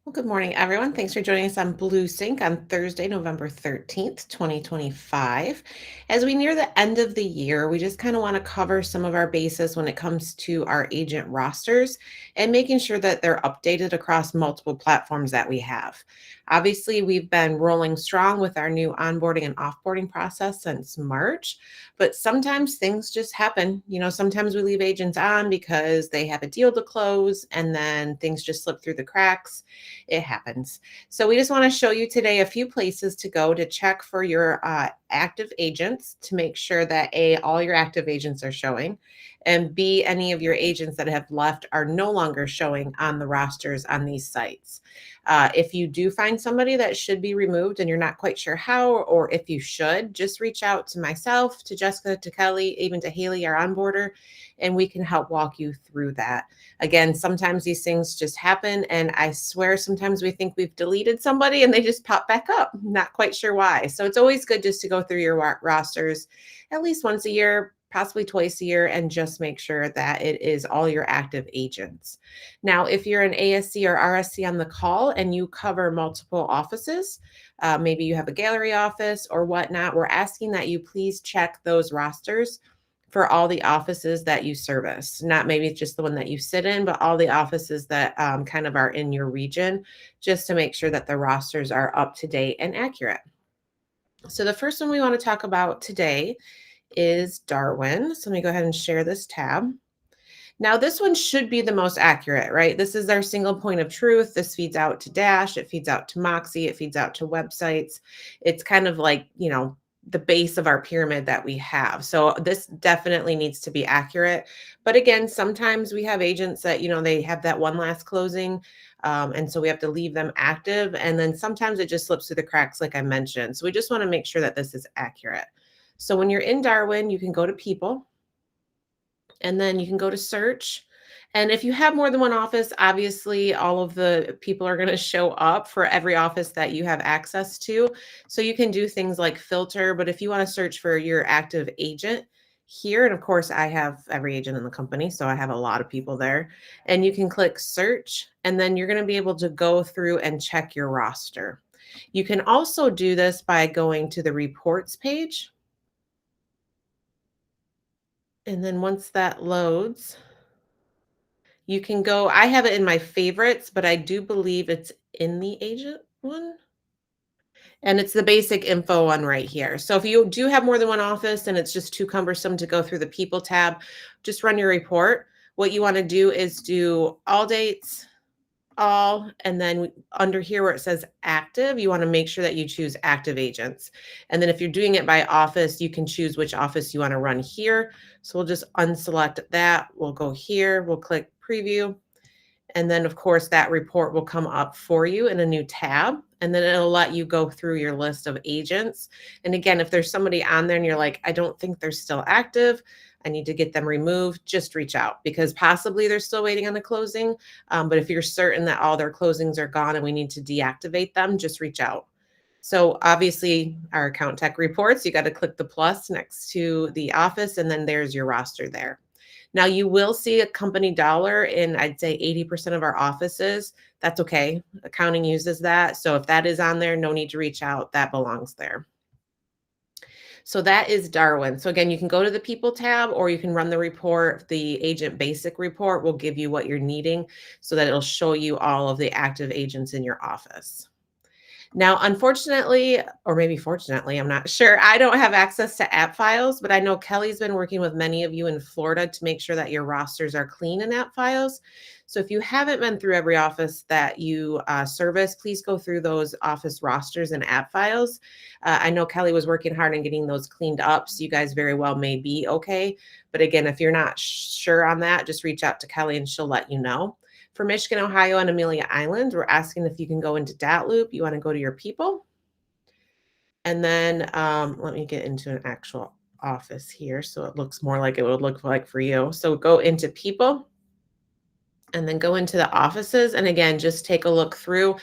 Well, good morning, everyone. Thanks for joining us on BlueSync on Thursday, November 13th, 2025. As we near the end of the year, we just kind of want to cover some of our bases when it comes to our agent rosters and making sure that they're updated across multiple platforms that we have. Obviously, we've been rolling strong with our new onboarding and offboarding process since March, but sometimes things just happen. Sometimes we leave agents on because they have a deal to close and then things just slip through the cracks. It happens. So we just want to show you today a few places to go to check for your active agents to make sure that A, all your active agents are showing, and B, any of your agents that have left are no longer showing on the rosters on these sites. If you do find somebody that should be removed and you're not quite sure how, or if you should, just reach out to myself, to Jessica, to Kelly, even to Haley, our onboarder, and we can help walk you through that. Again, sometimes these things just happen, and I swear sometimes we think we've deleted somebody and they just pop back up. Not quite sure why. So it's always good just to go through your rosters at least once a year, possibly twice a year, and just make sure that it is all your active agents. Now, if you're an ASC or RSC on the call and you cover multiple offices, maybe you have a gallery office or whatnot, we're asking that you please check those rosters for all the offices that you service, not maybe just the one that you sit in, but all the offices that kind of are in your region, just to make sure that the rosters are up to date and accurate. So the first one we want to talk about today is Darwin. So let me go ahead and share this tab. Now, this one should be the most accurate, right? This is our single point of truth. This feeds out to Dash, it feeds out to Moxie, it feeds out to websites. It's kind of like, the base of our pyramid that we have. So this definitely needs to be accurate. But again, sometimes we have agents that, they have that one last closing. And so we have to leave them active. And then sometimes it just slips through the cracks, like I mentioned. So we just want to make sure that this is accurate. So when you're in Darwin, you can go to people, and then you can go to search. And if you have more than one office, obviously all of the people are going to show up for every office that you have access to. So you can do things like filter, but if you want to search for your active agent here, and of course I have every agent in the company, so I have a lot of people there, and you can click search, and then you're going to be able to go through and check your roster. You can also do this by going to the reports page. And then once that loads, you can go, I have it in my favorites, but I do believe it's in the agent one. And it's the basic info one right here. So if you do have more than one office and it's just too cumbersome to go through the people tab, just run your report. What you want to do is do all dates, all, and then under here where it says active, you want to make sure that you choose active agents. And then if you're doing it by office, you can choose which office you want to run here. So we'll just unselect that. We'll go here, we'll click preview. And then of course that report will come up for you in a new tab, and then it'll let you go through your list of agents. And again, if there's somebody on there and you're like, I don't think they're still active, I need to get them removed, just reach out, because possibly they're still waiting on the closing. But if you're certain that all their closings are gone and we need to deactivate them, just reach out. So obviously our account tech reports, you got to click the plus next to the office, and then there's your roster there. Now you will see a company dollar in, I'd say 80% of our offices. That's okay. Accounting uses that. So if that is on there, no need to reach out. That belongs there. So that is Darwin. So again, you can go to the people tab or you can run the report. The agent basic report will give you what you're needing so that it'll show you all of the active agents in your office. Now, unfortunately, or maybe fortunately, I'm not sure, I don't have access to app files, but I know Kelly's been working with many of you in Florida to make sure that your rosters are clean in app files. So if you haven't been through every office that you service, please go through those office rosters and app files. I know Kelly was working hard on getting those cleaned up, so you guys very well may be okay. But again, if you're not sure on that, just reach out to Kelly and she'll let you know. For Michigan, Ohio, and Amelia Island, we're asking if you can go into DAT Loop. You want to go to your people. And then let me get into an actual office here so it looks more like it would look like for you. So go into people. and then go into the offices. And again, just take a look through,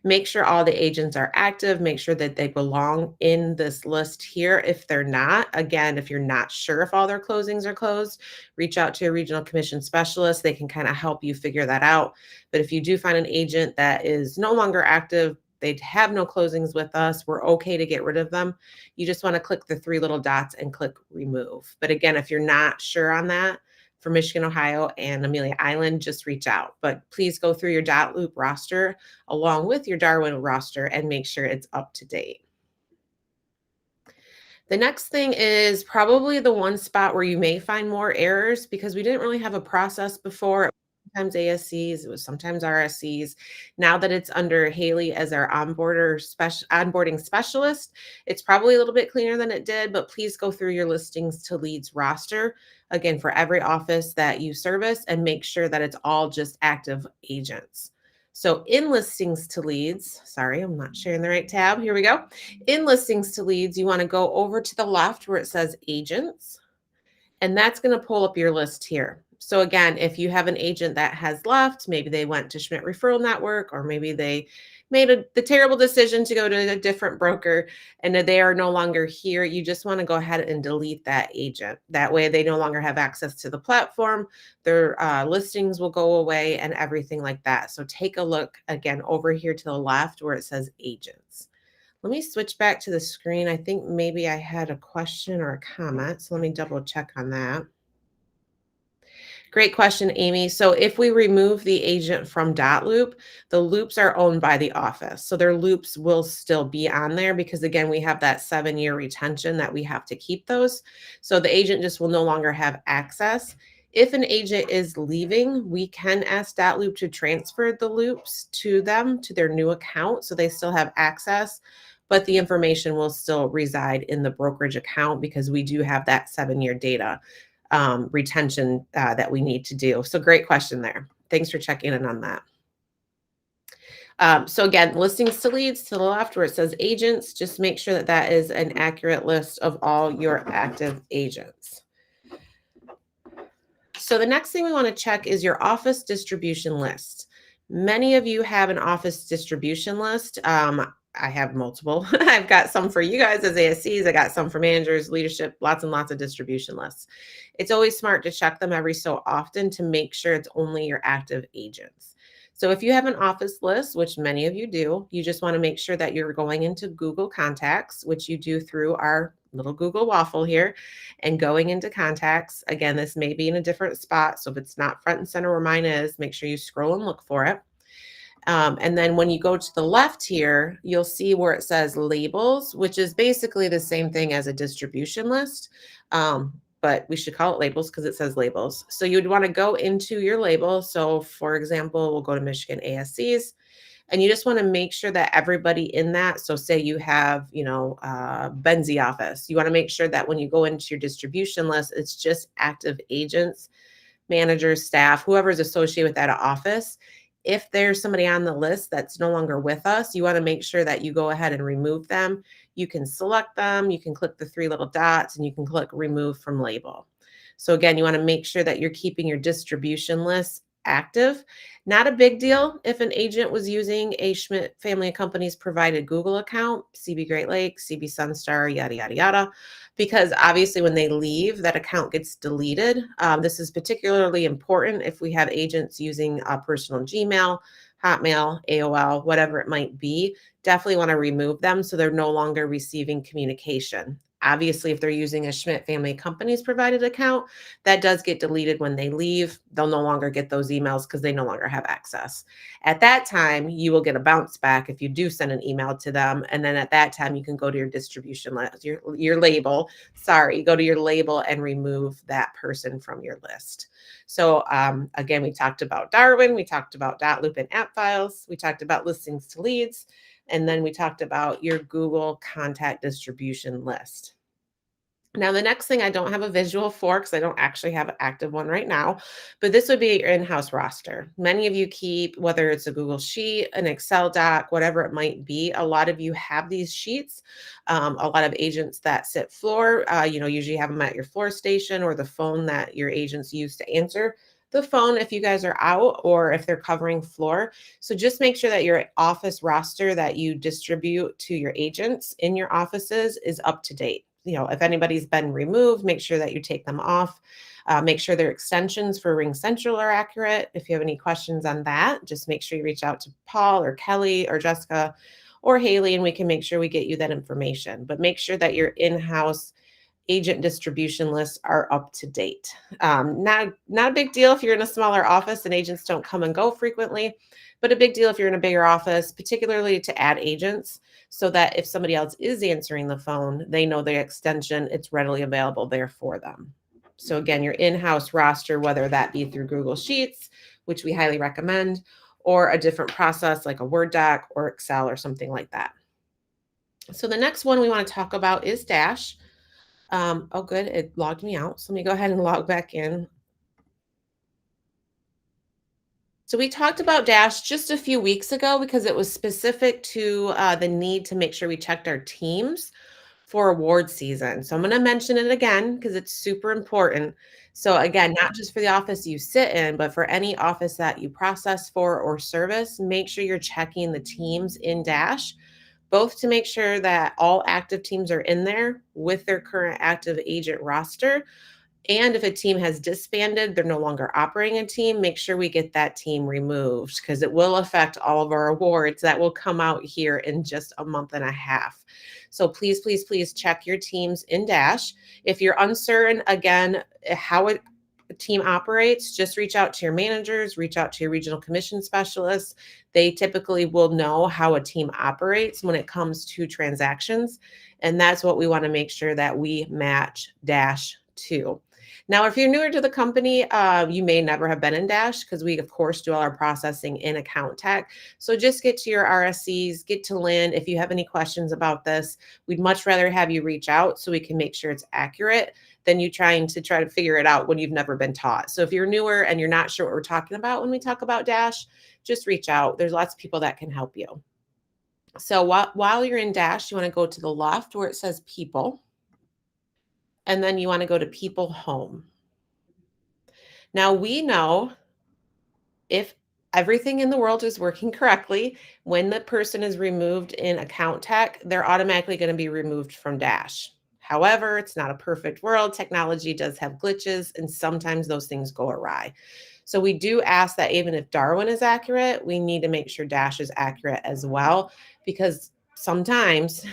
make sure all the agents are active, make sure that they belong in this list here. If they're not, again, if you're not sure if all their closings are closed, reach out to a regional commission specialist. They can kind of help you figure that out. But if you do find an agent that is no longer active, they have no closings with us, we're okay to get rid of them. You just want to click the three little dots and click remove. But again, if you're not sure on that, for Michigan, Ohio, and Amelia Island, just reach out. But please go through your dot loop roster along with your Darwin roster and make sure it's up to date. The next thing is probably the one spot where you may find more errors because we didn't really have a process before. Sometimes ASCs, it was sometimes RSCs. Now that it's under Haley as our onboarding specialist, it's probably a little bit cleaner than it did, but please go through your listings to leads roster again for every office that you service and make sure that it's all just active agents. So in listings to leads, sorry, I'm not sharing the right tab. Here we go. In listings to leads, you want to go over to the left where it says agents, and that's going to pull up your list here. So again, if you have an agent that has left, maybe they went to Schmidt Referral Network, or maybe they made the terrible decision to go to a different broker and that they are no longer here, you just want to go ahead and delete that agent. That way they no longer have access to the platform. Their listings will go away and everything like that. So take a look again over here to the left where it says agents. Let me switch back to the screen. I think maybe I had a question or a comment. So let me double check on that. Great question, Amy. So if we remove the agent from dot loop, the loops are owned by the office. So their loops will still be on there because again, we have that 7-year retention that we have to keep those. So the agent just will no longer have access. If an agent is leaving, we can ask dot loop to transfer the loops to them, to their new account. So they still have access, but the information will still reside in the brokerage account because we do have that 7-year data retention that we need to do. So great question there. Thanks for checking in on that. So again, listings to leads to the left where it says agents, just make sure that that is an accurate list of all your active agents. So the next thing we want to check is your office distribution list. Many of you have an office distribution list. I have multiple. I've got some for you guys as ASCs. I got some for managers, leadership, lots and lots of distribution lists. It's always smart to check them every so often to make sure it's only your active agents. So if you have an office list, which many of you do, you just want to make sure that you're going into Google Contacts, which you do through our little Google waffle here, and going into contacts. Again, this may be in a different spot. So if it's not front and center where mine is, make sure you scroll and look for it. And then when you go to the left here, you'll see where it says labels, which is basically the same thing as a distribution list. But we should call it labels because it says labels. So you'd want to go into your label. So for example, we'll go to Michigan ASCs. And you just want to make sure that everybody in that, so say you have, Benzie office, you want to make sure that when you go into your distribution list, it's just active agents, managers, staff, whoever's associated with that office. If there's somebody on the list that's no longer with us, you want to make sure that you go ahead and remove them. You can select them, you can click the three little dots, and you can click remove from label. So again, you want to make sure that you're keeping your distribution list active. Not a big deal if an agent was using a Schmidt Family of Companies provided Google account, CB Great Lakes, CB Sunstar, yada, yada, yada, because obviously when they leave, that account gets deleted. This is particularly important if we have agents using a personal Gmail, Hotmail, AOL, whatever it might be. Definitely want to remove them so they're no longer receiving communication. Obviously, if they're using a Schmidt Family Companies provided account, that does get deleted when they leave. They'll no longer get those emails because they no longer have access. At that time, you will get a bounce back if you do send an email to them. And then at that time, you can go to your distribution list, your label. Sorry, go to your label and remove that person from your list. So again, we talked about Darwin. We talked about dot loop and app files. We talked about listings to leads. And then we talked about your Google contact distribution list. Now, the next thing I don't have a visual for because I don't actually have an active one right now, but this would be your in-house roster. Many of you keep, whether it's a Google Sheet, an Excel doc, whatever it might be, a lot of you have these sheets. A lot of agents that sit floor, usually have them at your floor station or the phone that your agents use to answer. the phone if you guys are out or if they're covering floor. So just make sure that your office roster that you distribute to your agents in your offices is up to date. If anybody's been removed, make sure that you take them off. Make sure their extensions for Ring Central are accurate. If you have any questions on that, just make sure you reach out to Paul or Kelly or Jessica or Haley, and we can make sure we get you that information. But make sure that your in-house agent distribution lists are up to date. Not a big deal if you're in a smaller office and agents don't come and go frequently, but a big deal if you're in a bigger office, particularly to add agents, so that if somebody else is answering the phone, they know the extension, it's readily available there for them. So again, your in-house roster, whether that be through Google Sheets, which we highly recommend, or a different process like a Word doc or Excel or something like that. So the next one we want to talk about is Dash. Oh, good. It logged me out. So let me go ahead and log back in. So we talked about Dash just a few weeks ago because it was specific to the need to make sure we checked our teams for award season. So I'm going to mention it again because it's super important. So again, not just for the office you sit in, but for any office that you process for or service, make sure you're checking the teams in Dash, both to make sure that all active teams are in there with their current active agent roster. And if a team has disbanded, they're no longer operating a team, make sure we get that team removed because it will affect all of our awards that will come out here in just a month and a half. So please, please, please check your teams in Dash. If you're uncertain, again, how a team operates, just reach out to your managers, reach out to your regional commission specialists. They typically will know how a team operates when it comes to transactions. And that's what we want to make sure that we match Dash to. Now, if you're newer to the company, you may never have been in Dash because we, of course, do all our processing in Account Tech. So just get to your RSCs, get to Lynn. If you have any questions about this, we'd much rather have you reach out so we can make sure it's accurate than you trying to figure it out when you've never been taught. So if you're newer and you're not sure what we're talking about when we talk about Dash, just reach out. There's lots of people that can help you. So while you're in Dash, you want to go to the left where it says People. And then you want to go to People Home. Now we know if everything in the world is working correctly, when the person is removed in Account Tech, they're automatically going to be removed from Dash. However, it's not a perfect world. Technology does have glitches, and sometimes those things go awry. So we do ask that even if Darwin is accurate, we need to make sure Dash is accurate as well, because sometimes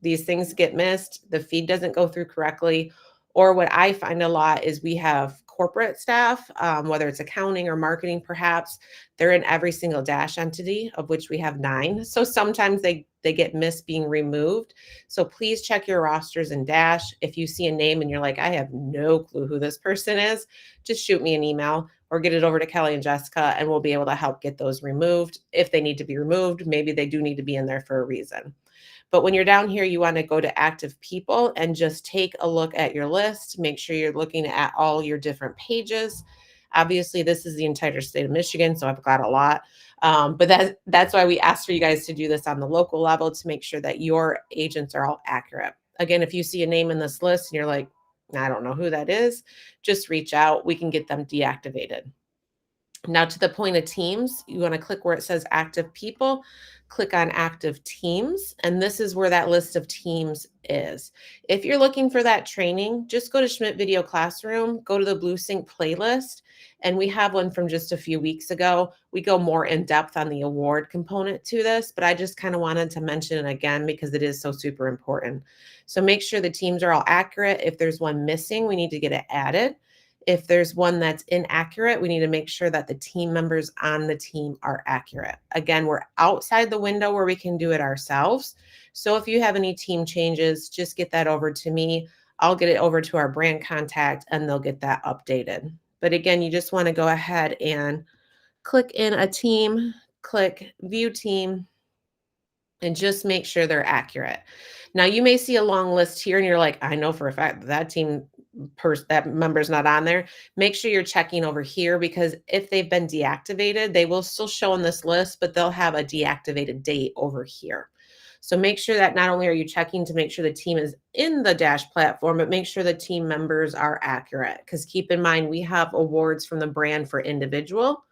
these things get missed, the feed doesn't go through correctly. Or what I find a lot is we have corporate staff, whether it's accounting or marketing, perhaps they're in every single Dash entity, of which we have 9. So sometimes they get missed being removed. So please check your rosters in Dash. If you see a name and you're like, I have no clue who this person is, just shoot me an email or get it over to Kelly and Jessica, and we'll be able to help get those removed. If they need to be removed, maybe they do need to be in there for a reason. But when you're down here, you want to go to active people and just take a look at your list. Make sure you're looking at all your different pages. Obviously, this is the entire state of Michigan, so I've got a lot. But that's why we asked for you guys to do this on the local level to make sure that your agents are all accurate. Again, if you see a name in this list and you're like, I don't know who that is, just reach out. We can get them deactivated. Now to the point of teams, you want to click where it says active people, click on active teams, and this is where that list of teams is. If you're looking for that training, just go to Schmidt Video Classroom, go to the BlueSync playlist, and we have one from just a few weeks ago. We go more in depth on the award component to this, but I just kind of wanted to mention it again because it is so super important. So make sure the teams are all accurate. If there's one missing, we need to get it added. If there's one that's inaccurate, we need to make sure that the team members on the team are accurate. Again, we're outside the window where we can do it ourselves. So if you have any team changes, just get that over to me. I'll get it over to our brand contact and they'll get that updated. But again, you just want to go ahead and click in a team, click view team, and just make sure they're accurate. Now, you may see a long list here and you're like, I know for a fact that team that member's not on there. Make sure you're checking over here because if they've been deactivated, they will still show on this list, but they'll have a deactivated date over here. So make sure that not only are you checking to make sure the team is in the Dash platform, but make sure the team members are accurate. Because keep in mind, we have awards from the brand for individual,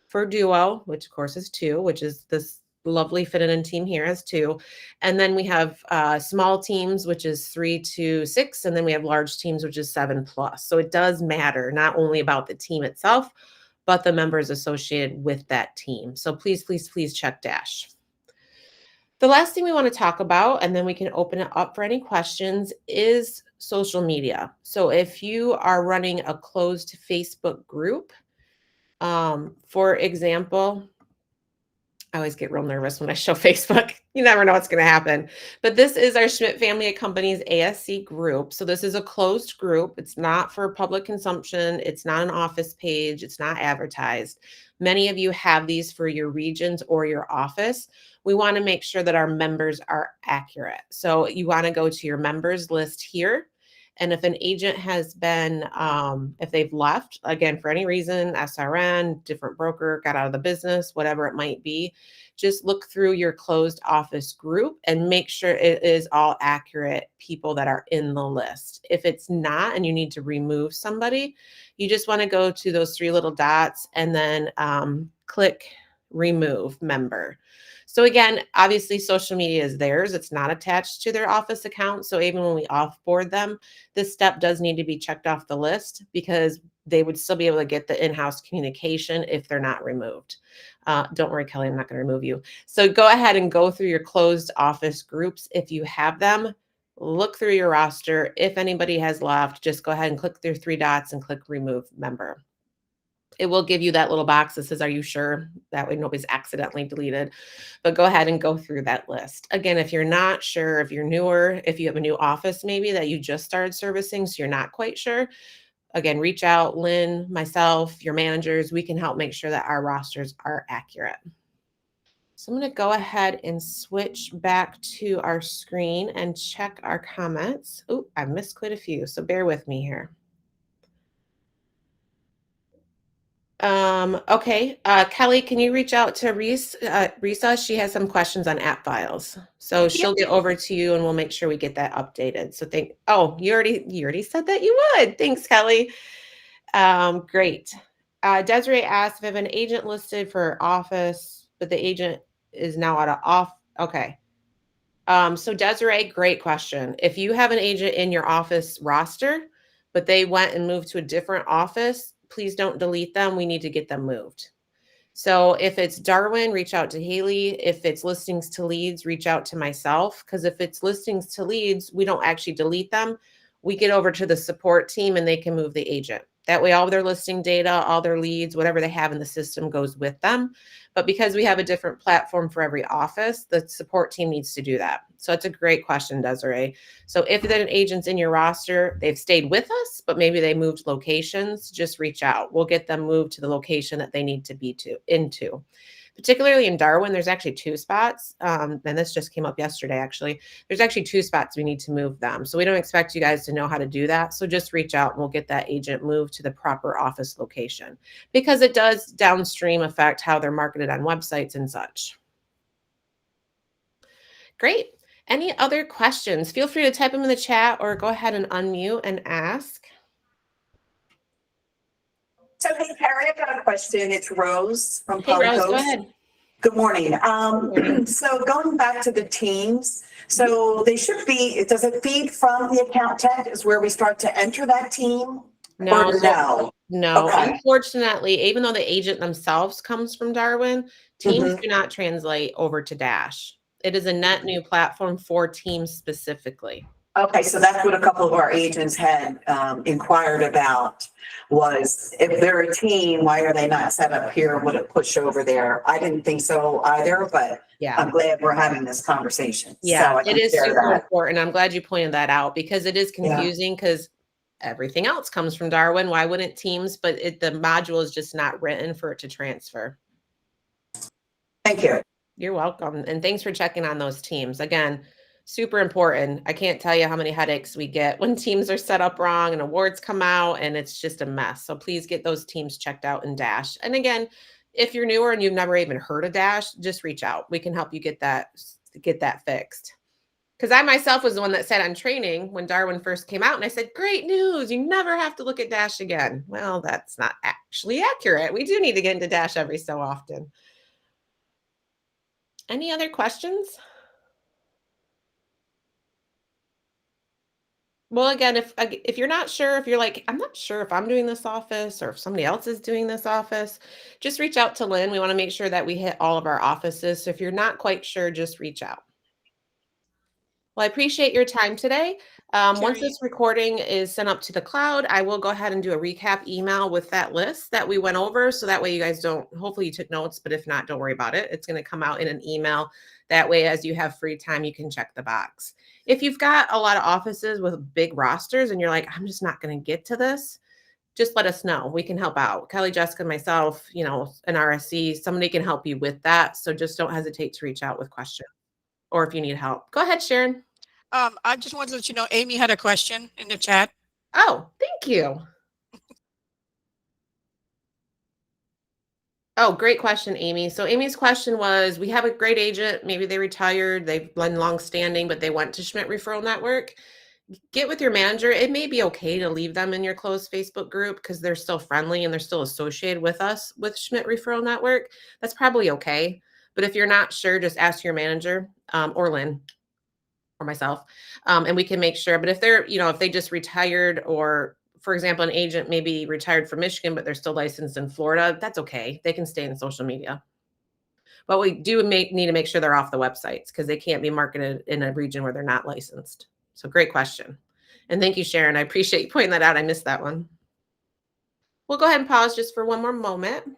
for duo, which of course is 2, which is this lovely fit in team here has 2. And then we have small teams, which is 3 to 6. And then we have large teams, which is 7 plus. So it does matter not only about the team itself, but the members associated with that team. So please, please, please check Dash. The last thing we want to talk about, and then we can open it up for any questions, is social media. So if you are running a closed Facebook group, for example, I always get real nervous when I show Facebook. You never know what's going to happen. But this is our Schmidt Family of Companies ASC group. So this is a closed group. It's not for public consumption. It's not an office page. It's not advertised. Many of you have these for your regions or your office. We want to make sure that our members are accurate. So you want to go to your members list here. And if an agent has been, if they've left, again, for any reason, SRN, different broker, got out of the business, whatever it might be, just look through your closed office group and make sure it is all accurate people that are in the list. If it's not and you need to remove somebody, you just want to go to those 3 little dots and then click remove member. So again, obviously social media is theirs. It's not attached to their office account. So even when we offboard them, this step does need to be checked off the list because they would still be able to get the in-house communication if they're not removed. Don't worry, Kelly, I'm not going to remove you. So go ahead and go through your closed office groups. If you have them, look through your roster. If anybody has left, just go ahead and click their 3 dots and click remove member. It will give you that little box that says, are you sure? That way nobody's accidentally deleted. But go ahead and go through that list. Again, if you're not sure, if you're newer, if you have a new office maybe that you just started servicing, so you're not quite sure, again, reach out, Lynn, myself, your managers. We can help make sure that our rosters are accurate. So I'm going to go ahead and switch back to our screen and check our comments. Oh, I missed quite a few, so bear with me here. Okay. Kelly, can you reach out to Risa? She has some questions on app files. So she'll get over to you and we'll make sure we get that updated. So you already said that you would. Thanks, Kelly. Great. Desiree asked if I have an agent listed for office, but the agent is now out of off. Okay. So Desiree, great question. If you have an agent in your office roster, but they went and moved to a different office, please don't delete them. We need to get them moved. So if it's Darwin, reach out to Haley. If it's listings to leads, reach out to myself. Because if it's listings to leads, we don't actually delete them. We get over to the support team and they can move the agent. That way, all their listing data, all their leads, whatever they have in the system goes with them. But because we have a different platform for every office, the support team needs to do that. So it's a great question, Desiree. So if an agent's in your roster, they've stayed with us, but maybe they moved locations, just reach out. We'll get them moved to the location that they need to be into. Particularly in Darwin, there's actually 2 spots. And this just came up yesterday, actually. There's actually 2 spots we need to move them. So we don't expect you guys to know how to do that. So just reach out and we'll get that agent moved to the proper office location because it does downstream affect how they're marketed on websites and such. Great. Any other questions? Feel free to type them in the chat or go ahead and unmute and ask. So, hey, Carrie, I've got a question. It's Rose from Hey, Rose, go ahead. Good morning. So going back to the teams, so they should be, does it feed from the account tech is where we start to enter that team? No, no. Okay. Unfortunately, even though the agent themselves comes from Darwin, teams do not translate over to Dash. It is a net new platform for teams specifically. Okay, so that's what a couple of our agents had inquired about was if they're a team, why are they not set up here? Would it push over there? I didn't think so either, but yeah, I'm glad we're having this conversation. Yeah, so it is super important. I'm glad you pointed that out because it is confusing because everything else comes from Darwin. Why wouldn't teams? But the module is just not written for it to transfer. Thank you. You're welcome. And thanks for checking on those teams. Again, super important. I can't tell you how many headaches we get when teams are set up wrong and awards come out and it's just a mess. So please get those teams checked out in Dash. And again, if you're newer and you've never even heard of Dash, just reach out. We can help you get that get that fixed. Because I myself was the one that said on training when Darwin first came out, and I said, "Great news! You never have to look at Dash again." Well, that's not actually accurate. We do need to get into Dash every so often. Any other questions? Well, again, if you're not sure, if you're like, I'm not sure if I'm doing this office or if somebody else is doing this office, just reach out to Lynn. We want to make sure that we hit all of our offices. So if you're not quite sure, just reach out. Well, I appreciate your time today. Once Carrie, this recording is sent up to the cloud, I will go ahead and do a recap email with that list that we went over. So that way you guys don't, hopefully you took notes, but if not, don't worry about it. It's going to come out in an email. That way, as you have free time, you can check the box. If you've got a lot of offices with big rosters and you're like, I'm just not going to get to this, just let us know. We can help out. Kelly, Jessica, myself, an RSC, somebody can help you with that. So just don't hesitate to reach out with questions or if you need help. Go ahead, Sharon. I just wanted to let you know Amy had a question in the chat. Oh, thank you. Oh, great question, Amy. So Amy's question was, we have a great agent. Maybe they retired. They've been long-standing, but they went to Schmidt Referral Network. Get with your manager. It may be okay to leave them in your closed Facebook group because they're still friendly and they're still associated with us with Schmidt Referral Network. That's probably okay. But if you're not sure, just ask your manager or Lynn or myself, and we can make sure. But if they're, if they just retired, or for example, an agent maybe retired from Michigan, but they're still licensed in Florida, that's okay. They can stay in social media. But we do need to make sure they're off the websites because they can't be marketed in a region where they're not licensed. So great question. And thank you, Sharon. I appreciate you pointing that out. I missed that one. We'll go ahead and pause just for one more moment.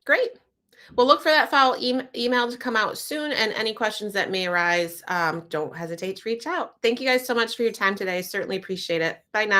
Great. We'll look for that file email to come out soon, and any questions that may arise, don't hesitate to reach out. Thank you guys so much for your time today. Certainly appreciate it. Bye now.